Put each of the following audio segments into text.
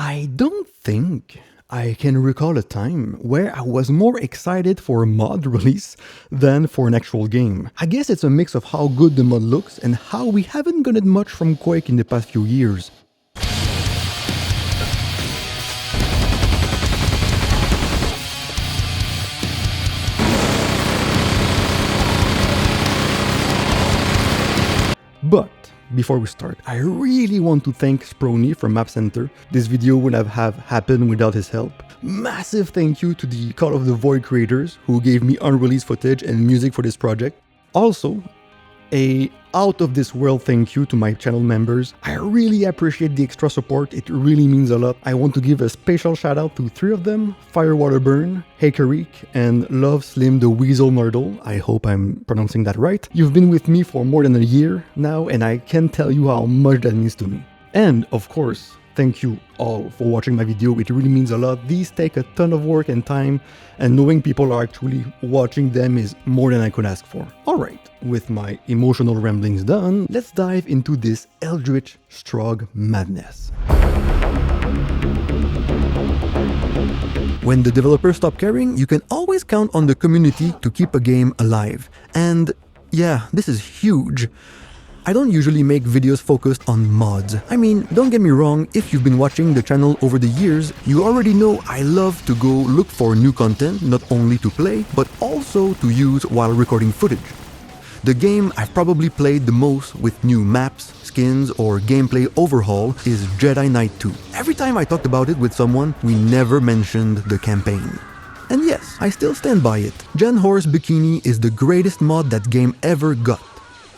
I don't think I can recall a time where I was more excited for a mod release than for an actual game. I guess it's a mix of how good the mod looks and how we haven't gotten much from Quake in the past few years. But before we start, I really want to thank Sprony from Map Center. This video wouldn't have happened without his help. Massive thank you to the Call of the Void creators who gave me unreleased footage and music for this project. Also, a out-of-this-world thank you to my channel members. I really appreciate the extra support, it really means a lot. I want to give a special shout out to 3 of them, Firewaterburn, Hekarik, and Love Slim the Weasel Myrtle. I hope I'm pronouncing that right. You've been with me for more than a year now, and I can't tell you how much that means to me. And, of course, thank you all for watching my video, it really means a lot. These take a ton of work and time, and knowing people are actually watching them is more than I could ask for. Alright, with my emotional ramblings done, let's dive into this eldritch Strogg madness. When the developers stop caring, you can always count on the community to keep a game alive. And yeah, this is huge. I don't usually make videos focused on mods. I mean, don't get me wrong, if you've been watching the channel over the years, you already know I love to go look for new content, not only to play, but also to use while recording footage. The game I've probably played the most with new maps, skins, or gameplay overhaul is Jedi Knight 2. Every time I talked about it with someone, we never mentioned the campaign. And yes, I still stand by it. Jan Horse Bikini is the greatest mod that game ever got.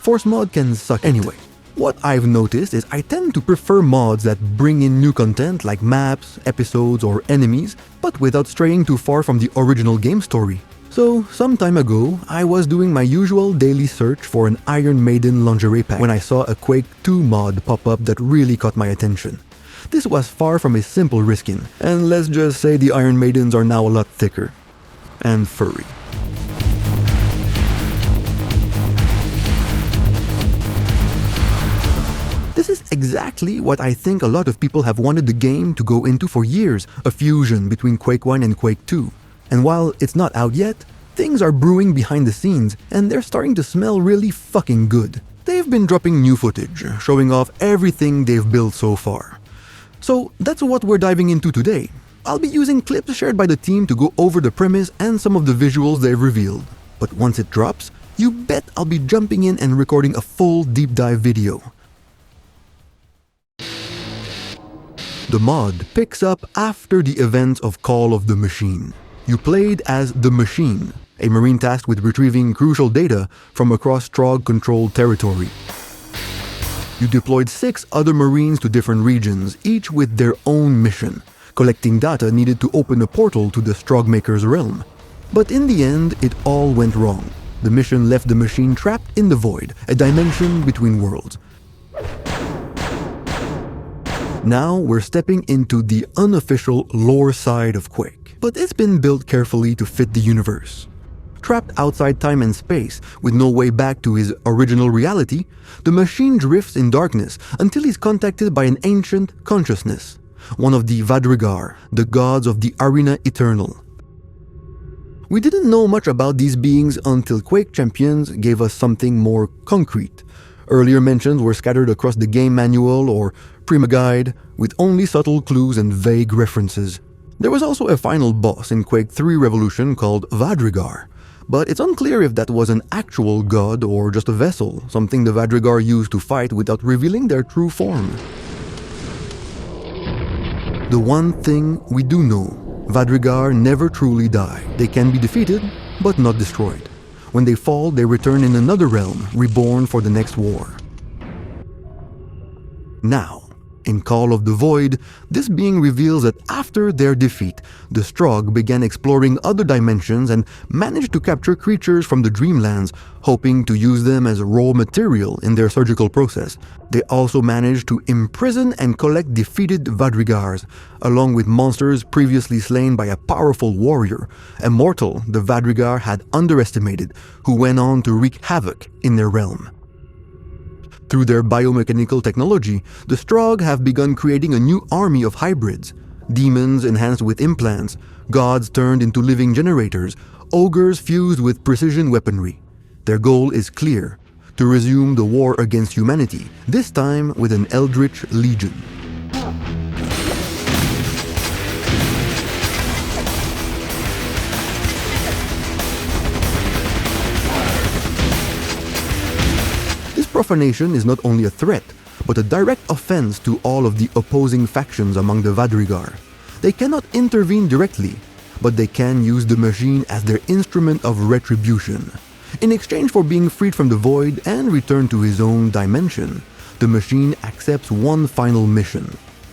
Force mod can suck anyway. What I've noticed is I tend to prefer mods that bring in new content like maps, episodes, or enemies, but without straying too far from the original game story. So, some time ago, I was doing my usual daily search for an Iron Maiden lingerie pack when I saw a Quake 2 mod pop up that really caught my attention. This was far from a simple reskin, and let's just say the Iron Maidens are now a lot thicker and furry. This is exactly what I think a lot of people have wanted the game to go into for years, a fusion between Quake 1 and Quake 2. And while it's not out yet, things are brewing behind the scenes, and they're starting to smell really fucking good. They've been dropping new footage, showing off everything they've built so far. So that's what we're diving into today. I'll be using clips shared by the team to go over the premise and some of the visuals they've revealed. But once it drops, you bet I'll be jumping in and recording a full deep dive video. The mod picks up after the events of Call of the Machine. You played as the Machine, a Marine tasked with retrieving crucial data from across Strogg-controlled territory. You deployed 6 other Marines to different regions, each with their own mission, collecting data needed to open a portal to the Stroggmaker's realm. But in the end, it all went wrong. The mission left the Machine trapped in the Void, a dimension between worlds. Now we're stepping into the unofficial lore side of Quake, but it's been built carefully to fit the universe. Trapped outside time and space, with no way back to his original reality, the Machine drifts in darkness until he's contacted by an ancient consciousness, one of the Vadrigar, the gods of the Arena Eternal. We didn't know much about these beings until Quake Champions gave us something more concrete. Earlier mentions were scattered across the game manual or Prima Guide, with only subtle clues and vague references. There was also a final boss in Quake 3 Revolution called Vadrigar, but it's unclear if that was an actual god or just a vessel, something the Vadrigar used to fight without revealing their true form. The one thing we do know, Vadrigar never truly die. They can be defeated, but not destroyed. When they fall, they return in another realm, reborn for the next war. Now, in Call of the Void, this being reveals that after their defeat, the Strogg began exploring other dimensions and managed to capture creatures from the Dreamlands, hoping to use them as raw material in their surgical process. They also managed to imprison and collect defeated Vadrigars, along with monsters previously slain by a powerful warrior, a mortal the Vadrigar had underestimated, who went on to wreak havoc in their realm. Through their biomechanical technology, the Strogg have begun creating a new army of hybrids. Demons enhanced with implants, gods turned into living generators, ogres fused with precision weaponry. Their goal is clear: to resume the war against humanity, this time with an eldritch legion. This profanation is not only a threat, but a direct offense to all of the opposing factions among the Vadrigar. They cannot intervene directly, but they can use the machine as their instrument of retribution. In exchange for being freed from the void and return to his own dimension, the machine accepts one final mission: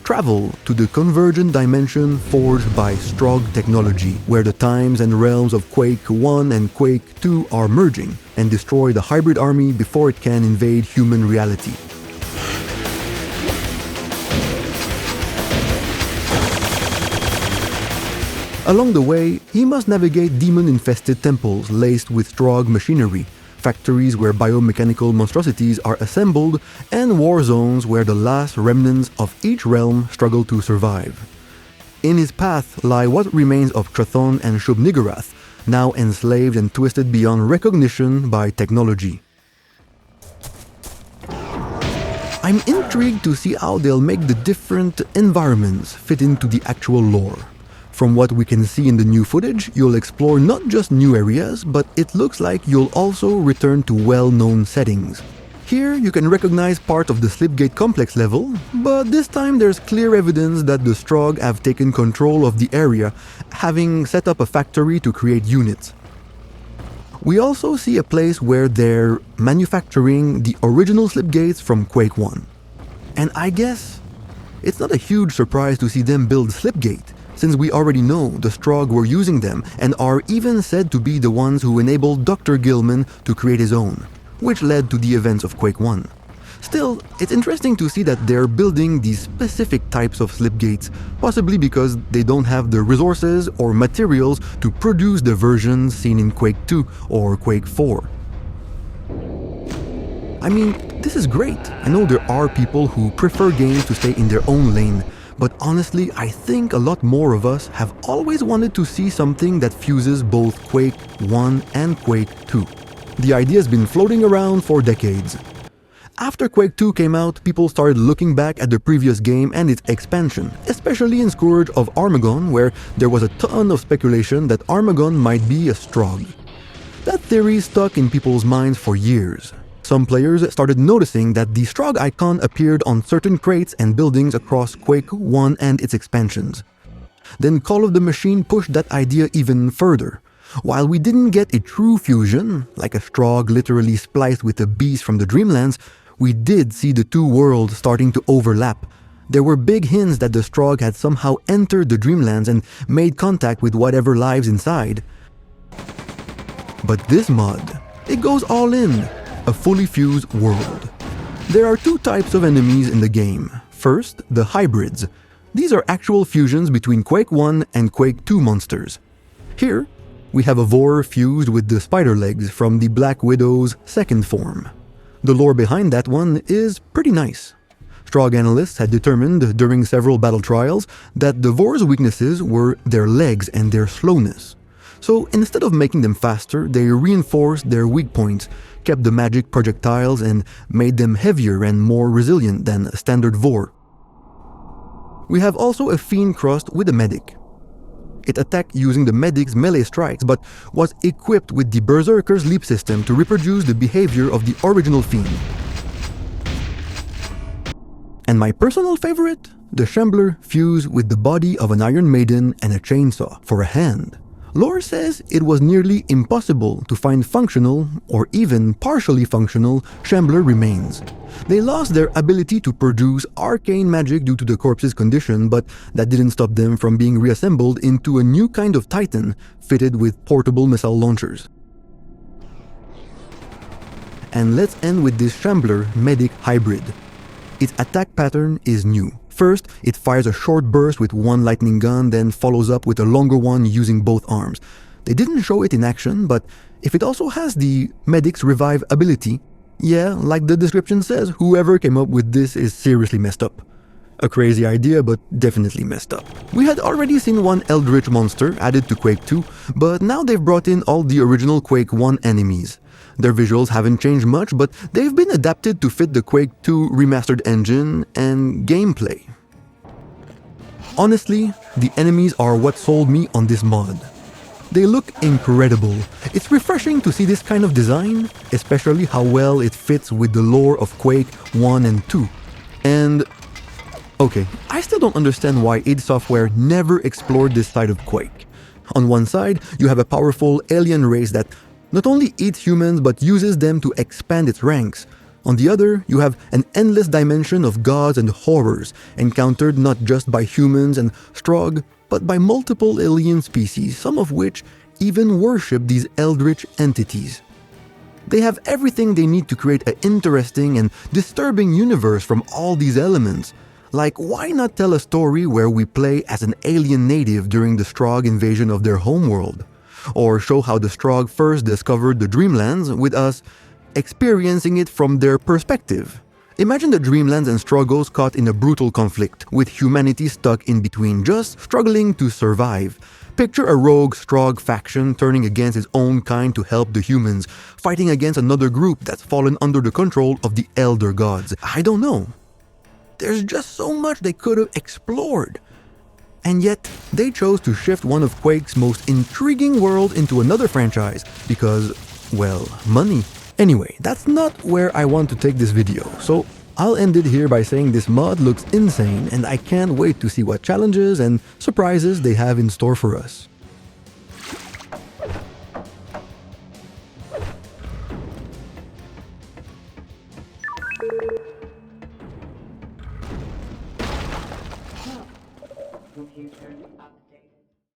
travel to the convergent dimension forged by Strogg technology, where the times and realms of Quake 1 and Quake 2 are merging, and destroy the hybrid army before it can invade human reality. Along the way, he must navigate demon-infested temples laced with Strogg machinery, factories where biomechanical monstrosities are assembled, and war zones where the last remnants of each realm struggle to survive. In his path lie what remains of Chthon and Shub-Niggurath, now enslaved and twisted beyond recognition by technology. I'm intrigued to see how they'll make the different environments fit into the actual lore. From what we can see in the new footage, you'll explore not just new areas, but it looks like you'll also return to well-known settings. Here, you can recognize part of the Slipgate complex level, but this time there's clear evidence that the Strogg have taken control of the area, having set up a factory to create units. We also see a place where they're manufacturing the original Slipgates from Quake 1. And I guess it's not a huge surprise to see them build Slipgate, since we already know the Strogg were using them and are even said to be the ones who enabled Dr. Gilman to create his own, which led to the events of Quake 1. Still, it's interesting to see that they're building these specific types of Slipgates, possibly because they don't have the resources or materials to produce the versions seen in Quake 2 or Quake 4. I mean, this is great. I know there are people who prefer games to stay in their own lane, but honestly, I think a lot more of us have always wanted to see something that fuses both Quake 1 and Quake 2. The idea has been floating around for decades. After Quake 2 came out, people started looking back at the previous game and its expansion, especially in Scourge of Armagon, where there was a ton of speculation that Armagon might be a Strogg. That theory stuck in people's minds for years. Some players started noticing that the Strogg icon appeared on certain crates and buildings across Quake 1 and its expansions. Then Call of the Machine pushed that idea even further. While we didn't get a true fusion, like a Strogg literally spliced with a beast from the Dreamlands, we did see the two worlds starting to overlap. There were big hints that the Strogg had somehow entered the Dreamlands and made contact with whatever lives inside. But this mod, it goes all in. A fully fused world. There are two types of enemies in the game. First, the hybrids. These are actual fusions between Quake 1 and Quake 2 monsters. Here, we have a Vor fused with the spider legs from the Black Widow's second form. The lore behind that one is pretty nice. Strogg analysts had determined during several battle trials that the Vor's weaknesses were their legs and their slowness. So instead of making them faster, they reinforced their weak points, kept the magic projectiles, and made them heavier and more resilient than a standard Vor. We have also a Fiend crossed with a medic. It attacked using the medic's melee strikes, but was equipped with the Berserker's leap system to reproduce the behavior of the original Fiend. And my personal favorite? The Shambler fused with the body of an Iron Maiden and a chainsaw for a hand. Lore says it was nearly impossible to find functional, or even partially functional, Shambler remains. They lost their ability to produce arcane magic due to the corpse's condition, but that didn't stop them from being reassembled into a new kind of Titan, fitted with portable missile launchers. And let's end with this Shambler Medic hybrid. Its attack pattern is new. First, it fires a short burst with one lightning gun, then follows up with a longer one using both arms. They didn't show it in action, but if it also has the Medic's Revive ability, Yeah, like the description says, whoever came up with this is seriously messed up. A crazy idea, but definitely messed up. We had already seen one Eldritch monster added to Quake 2, but now they've brought in all the original Quake 1 enemies. Their visuals haven't changed much, but they've been adapted to fit the Quake 2 remastered engine and gameplay. Honestly, the enemies are what sold me on this mod. They look incredible. It's refreshing to see this kind of design, especially how well it fits with the lore of Quake 1 and 2. And okay, I still don't understand why id Software never explored this side of Quake. On one side, you have a powerful alien race that not only eats humans but uses them to expand its ranks. On the other, you have an endless dimension of gods and horrors, encountered not just by humans and Strogg, but by multiple alien species, some of which even worship these eldritch entities. They have everything they need to create an interesting and disturbing universe from all these elements. Like, why not tell a story where we play as an alien native during the Strogg invasion of their homeworld? Or show how the Strogg first discovered the Dreamlands, with us experiencing it from their perspective. Imagine the Dreamlands and Struggles caught in a brutal conflict, with humanity stuck in between, just struggling to survive. Picture a rogue Strogg faction turning against its own kind to help the humans, fighting against another group that's fallen under the control of the Elder Gods. I don't know. There's just so much they could have explored. And yet, they chose to shift one of Quake's most intriguing worlds into another franchise because, well, money. Anyway, that's not where I want to take this video, so I'll end it here by saying this mod looks insane and I can't wait to see what challenges and surprises they have in store for us. Computer